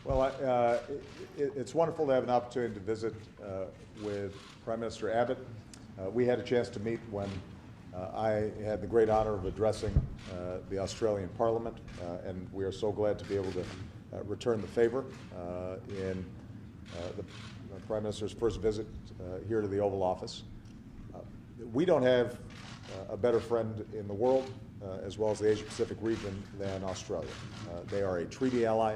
Well, it's wonderful to have an opportunity to visit with Prime Minister Abbott. We had a chance to meet when I had the great honor of addressing the Australian Parliament, and we are so glad to be able to return the favor in the Prime Minister's first visit here to the Oval Office. We don't have a better friend in the world, as well as the Asia-Pacific region, than Australia. They are a treaty ally.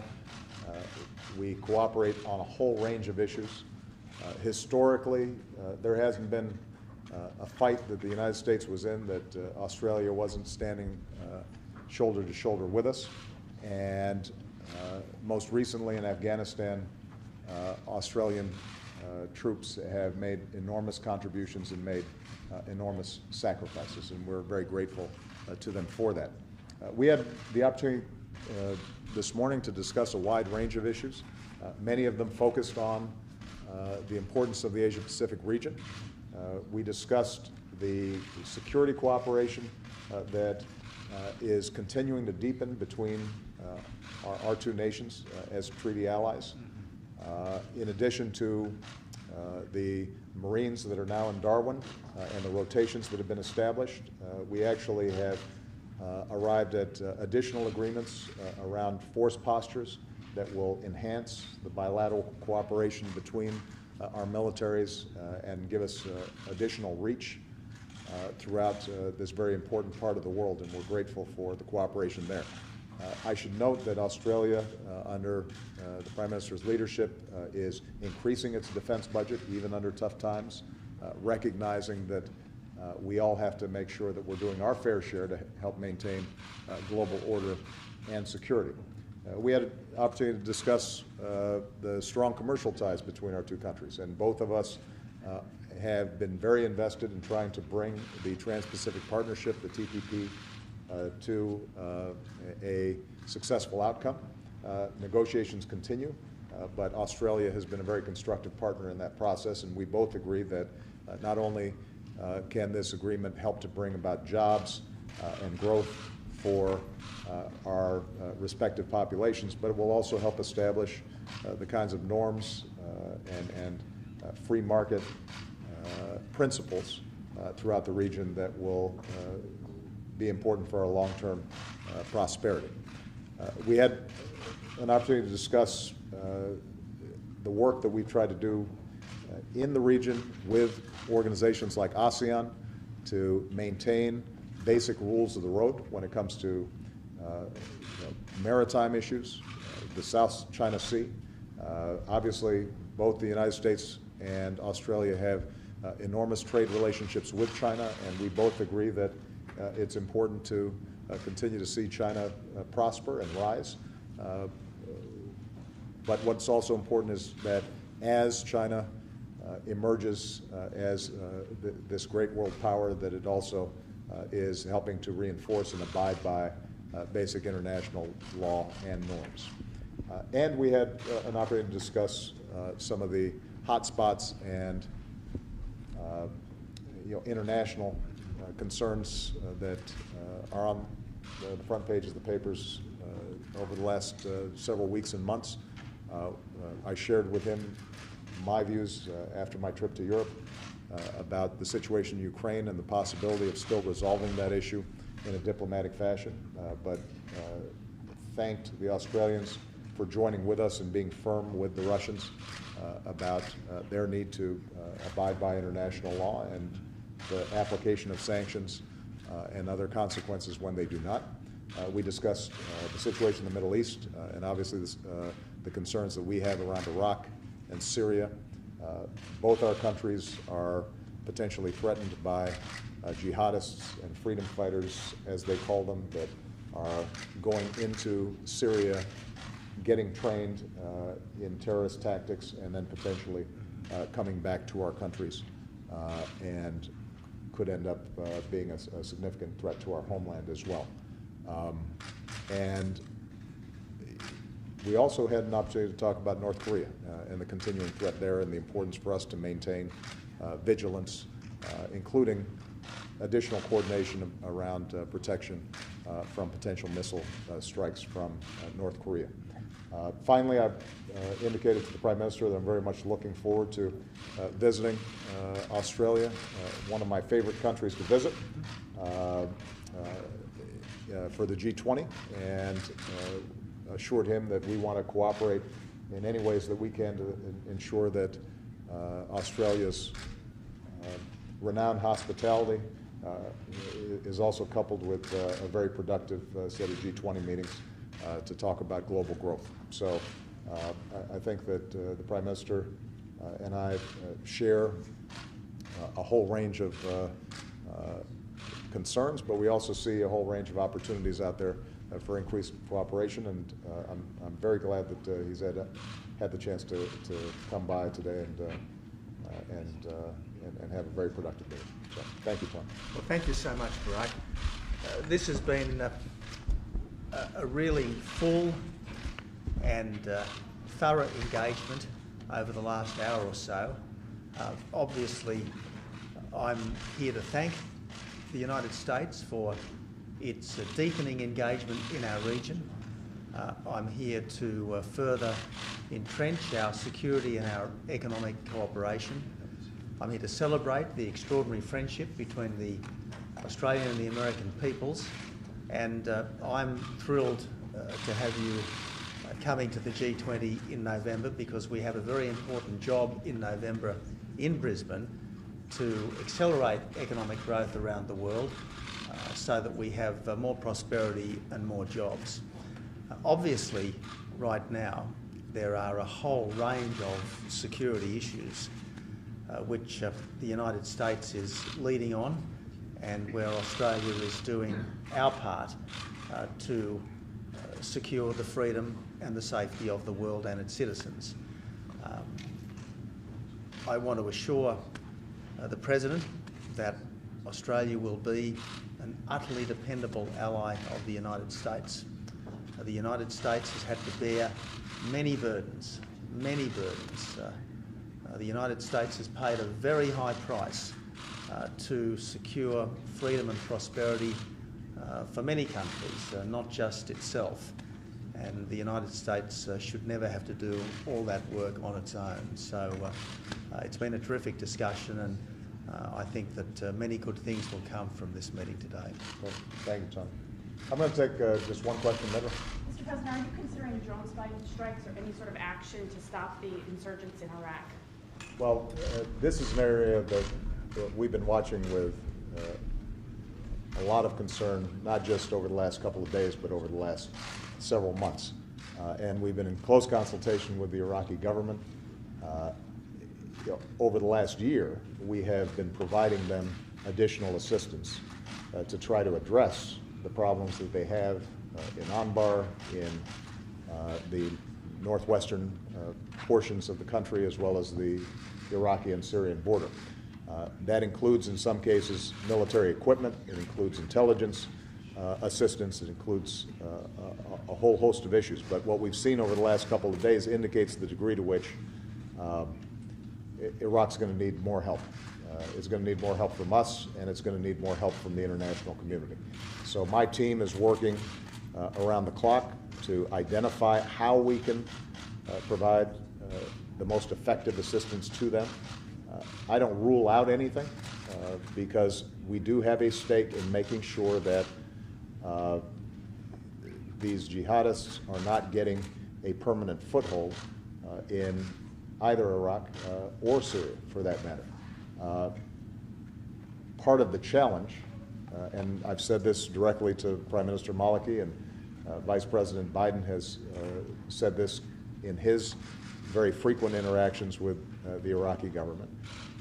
We cooperate on a whole range of issues. Historically, there hasn't been a fight that the United States was in that Australia wasn't standing shoulder to shoulder with us. And most recently in Afghanistan, Australian troops have made enormous contributions and made enormous sacrifices, and we're very grateful to them for that. We had the opportunity this morning to discuss a wide range of issues, many of them focused on the importance of the Asia-Pacific region. We discussed the security cooperation that is continuing to deepen between our two nations as treaty allies. In addition to the Marines that are now in Darwin and the rotations that have been established, we actually have arrived at additional agreements around force postures that will enhance the bilateral cooperation between our militaries and give us additional reach throughout this very important part of the world, and we're grateful for the cooperation there. I should note that Australia, under the Prime Minister's leadership, is increasing its defense budget even under tough times, recognizing that we all have to make sure that we're doing our fair share to help maintain global order and security. We had an opportunity to discuss the strong commercial ties between our two countries, and both of us have been very invested in trying to bring the Trans-Pacific Partnership, the TPP, to a successful outcome. Negotiations continue, but Australia has been a very constructive partner in that process, and we both agree that not only can this agreement help to bring about jobs and growth for our respective populations, but it will also help establish the kinds of norms and free market principles throughout the region that will be important for our long-term prosperity. We had an opportunity to discuss the work that we've tried to do in the region with organizations like ASEAN to maintain basic rules of the road when it comes to maritime issues, the South China Sea. Obviously, both the United States and Australia have enormous trade relationships with China, and we both agree that it's important to continue to see China prosper and rise. But what's also important is that as China emerges as this great world power, that it also is helping to reinforce and abide by basic international law and norms. And we had an opportunity to discuss some of the hot spots and international concerns that are on the front pages of the papers over the last several weeks and months. I shared with him my views after my trip to Europe about the situation in Ukraine and the possibility of still resolving that issue in a diplomatic fashion, but thanked the Australians for joining with us and being firm with the Russians about their need to abide by international law and the application of sanctions and other consequences when they do not. We discussed the situation in the Middle East and obviously the concerns that we have around Iraq and Syria. Both our countries are potentially threatened by jihadists and freedom fighters, as they call them, that are going into Syria, getting trained in terrorist tactics, and then potentially coming back to our countries and could end up being a significant threat to our homeland as well. And we also had an opportunity to talk about North Korea and the continuing threat there and the importance for us to maintain vigilance, including additional coordination around protection from potential missile strikes from North Korea. Finally, I've indicated to the Prime Minister that I'm very much looking forward to visiting Australia, one of my favorite countries to visit, for the G20, and assured him that we want to cooperate in any ways that we can to ensure that Australia's renowned hospitality is also coupled with a very productive set of G20 meetings to talk about global growth. So I think that the Prime Minister and I share a whole range of concerns, but we also see a whole range of opportunities out there for increased cooperation, and I'm very glad that he's had the chance to come by today and have a very productive meeting. So, thank you, Tom. Well, thank you so much, Barack. This has been a really full and thorough engagement over the last hour or so. Obviously, I'm here to thank the United States for its deepening engagement in our region. I'm here to further entrench our security and our economic cooperation. I'm here to celebrate the extraordinary friendship between the Australian and the American peoples, and I'm thrilled to have you coming to the G20 in November, because we have a very important job in November in Brisbane to accelerate economic growth around the world so that we have more prosperity and more jobs. Obviously, right now, there are a whole range of security issues which the United States is leading on, and where Australia is doing our part to secure the freedom and the safety of the world and its citizens. I want to assure the President that Australia will be an utterly dependable ally of the United States. The United States has had to bear many burdens, many burdens. The United States has paid a very high price to secure freedom and prosperity for many countries, not just itself. And the United States should never have to do all that work on its own. So it's been a terrific discussion, and I think that many good things will come from this meeting today. Well, thank you, Tom. I'm going to take just one question, Mr. President, are you considering drone strikes or any sort of action to stop the insurgents in Iraq? Well, this is an area that we've been watching with a lot of concern, not just over the last couple of days, but over the last several months. And we've been in close consultation with the Iraqi government. Over the last year, we have been providing them additional assistance to try to address the problems that they have in Anbar, in the northwestern portions of the country, as well as the Iraqi and Syrian border. That includes, in some cases, military equipment. It includes intelligence assistance. It includes a whole host of issues. But what we've seen over the last couple of days indicates the degree to which Iraq's going to need more help. It's going to need more help from us, and it's going to need more help from the international community. So my team is working around the clock to identify how we can provide the most effective assistance to them. I don't rule out anything because we do have a stake in making sure that these jihadists are not getting a permanent foothold in either Iraq or Syria, for that matter. Part of the challenge, and I've said this directly to Prime Minister Maliki, and Vice President Biden has said this in his very frequent interactions with the Iraqi government,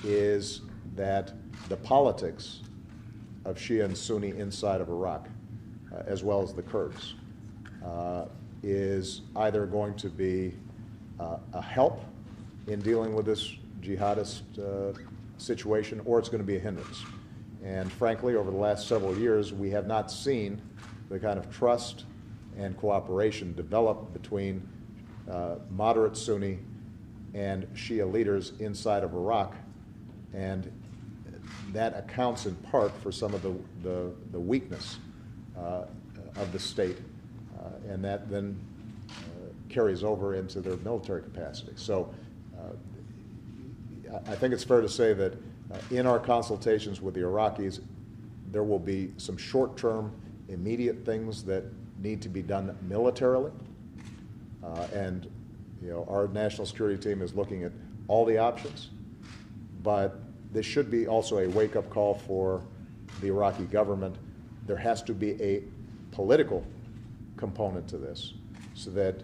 is that the politics of Shia and Sunni inside of Iraq, as well as the Kurds, is either going to be a help in dealing with this jihadist situation, or it's going to be a hindrance. And frankly, over the last several years, we have not seen the kind of trust and cooperation develop between moderate Sunni and Shia leaders inside of Iraq, and that accounts in part for some of the weakness of the state, and that then carries over into their military capacity. So I think it's fair to say that in our consultations with the Iraqis, there will be some short-term, immediate things that need to be done militarily. And our national security team is looking at all the options. But this should be also a wake-up call for the Iraqi government. There has to be a political component to this so that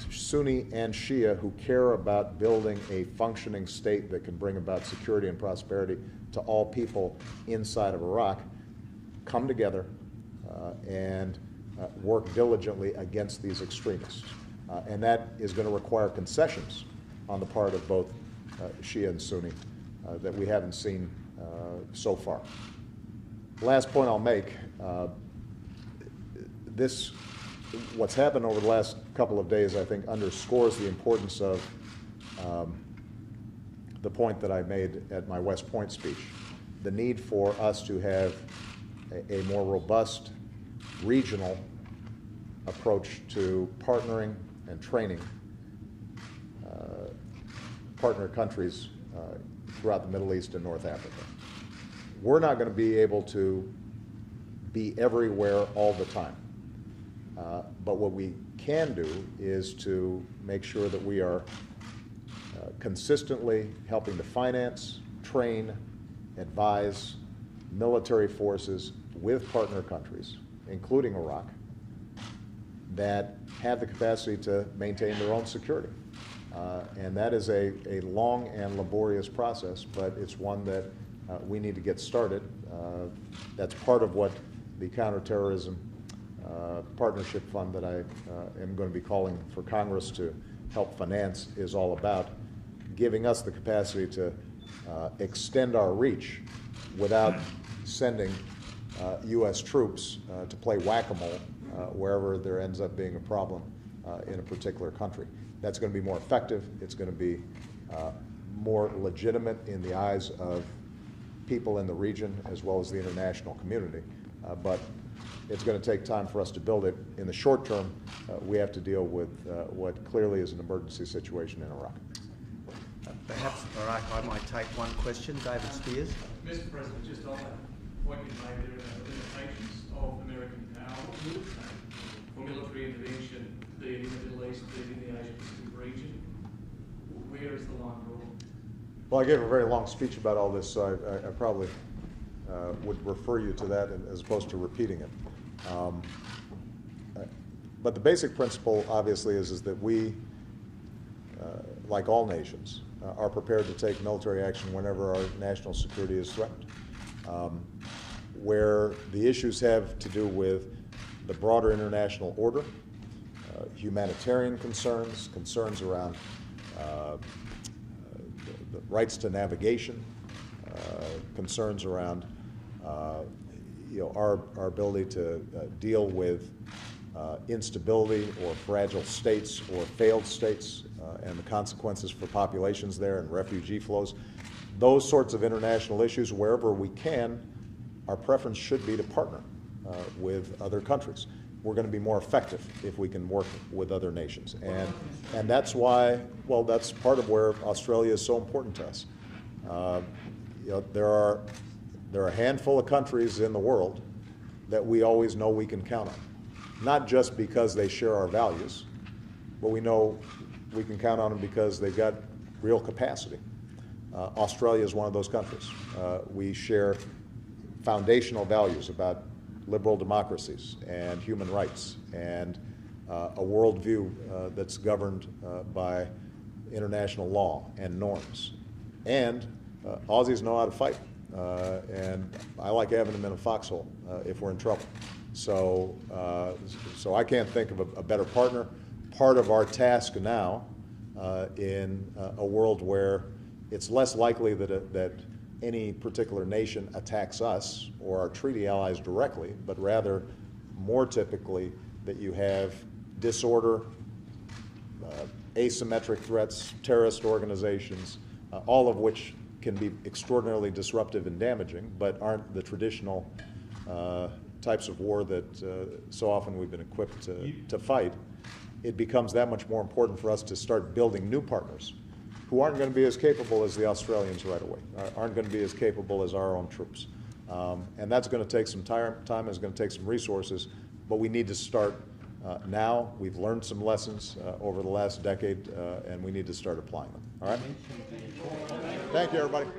Sunni and Shia who care about building a functioning state that can bring about security and prosperity to all people inside of Iraq come together and work diligently against these extremists. And that is going to require concessions on the part of both Shia and Sunni that we haven't seen so far. Last point I'll make, what's happened over the last couple of days, I think, underscores the importance of the point that I made at my West Point speech, the need for us to have a more robust regional approach to partnering and training partner countries throughout the Middle East and North Africa. We're not going to be able to be everywhere all the time. But what we can do is to make sure that we are consistently helping to finance, train, advise military forces with partner countries, including Iraq, that have the capacity to maintain their own security. And that is a long and laborious process, but it's one that we need to get started. That's part of what the counterterrorism partnership fund that I am going to be calling for Congress to help finance is all about, giving us the capacity to extend our reach without sending U.S. troops to play whack-a-mole wherever there ends up being a problem in a particular country. That's going to be more effective. It's going to be more legitimate in the eyes of people in the region as well as the international community. But it's going to take time for us to build it. In the short term, we have to deal with what clearly is an emergency situation in Iraq. Perhaps, Iraq, I might take one question. David Spears. Mr. President, just on that point you made, there are limitations of American power. What would it take for military intervention, be it in the Middle East, be it in the Asia-Pacific region? Where is the line drawn? Well, I gave a very long speech about all this, so I probably would refer you to that as opposed to repeating it. But the basic principle, obviously, is that we, like all nations, are prepared to take military action whenever our national security is threatened. Where the issues have to do with the broader international order, humanitarian concerns, concerns around the rights to navigation, concerns around our ability to deal with instability or fragile states or failed states and the consequences for populations there and refugee flows. Those sorts of international issues, wherever we can, our preference should be to partner with other countries. We're going to be more effective if we can work with other nations. And that's why, well, that's part of where Australia is so important to us. There are a handful of countries in the world that we always know we can count on. Not just because they share our values, but we know we can count on them because they've got real capacity. Australia is one of those countries. We share foundational values about liberal democracies and human rights and a worldview that's governed by international law and norms. And Aussies know how to fight. And I like having them in a foxhole if we're in trouble. So I can't think of a better partner. Part of our task now in a world where it's less likely that any particular nation attacks us or our treaty allies directly, but rather more typically that you have disorder, asymmetric threats, terrorist organizations, all of which can be extraordinarily disruptive and damaging, but aren't the traditional types of war that so often we've been equipped to fight, it becomes that much more important for us to start building new partners who aren't going to be as capable as the Australians right away, aren't going to be as capable as our own troops. And that's going to take some time, it's going to take some resources, but we need to start now. We've learned some lessons over the last decade, and we need to start applying them. All right? Thank you, everybody.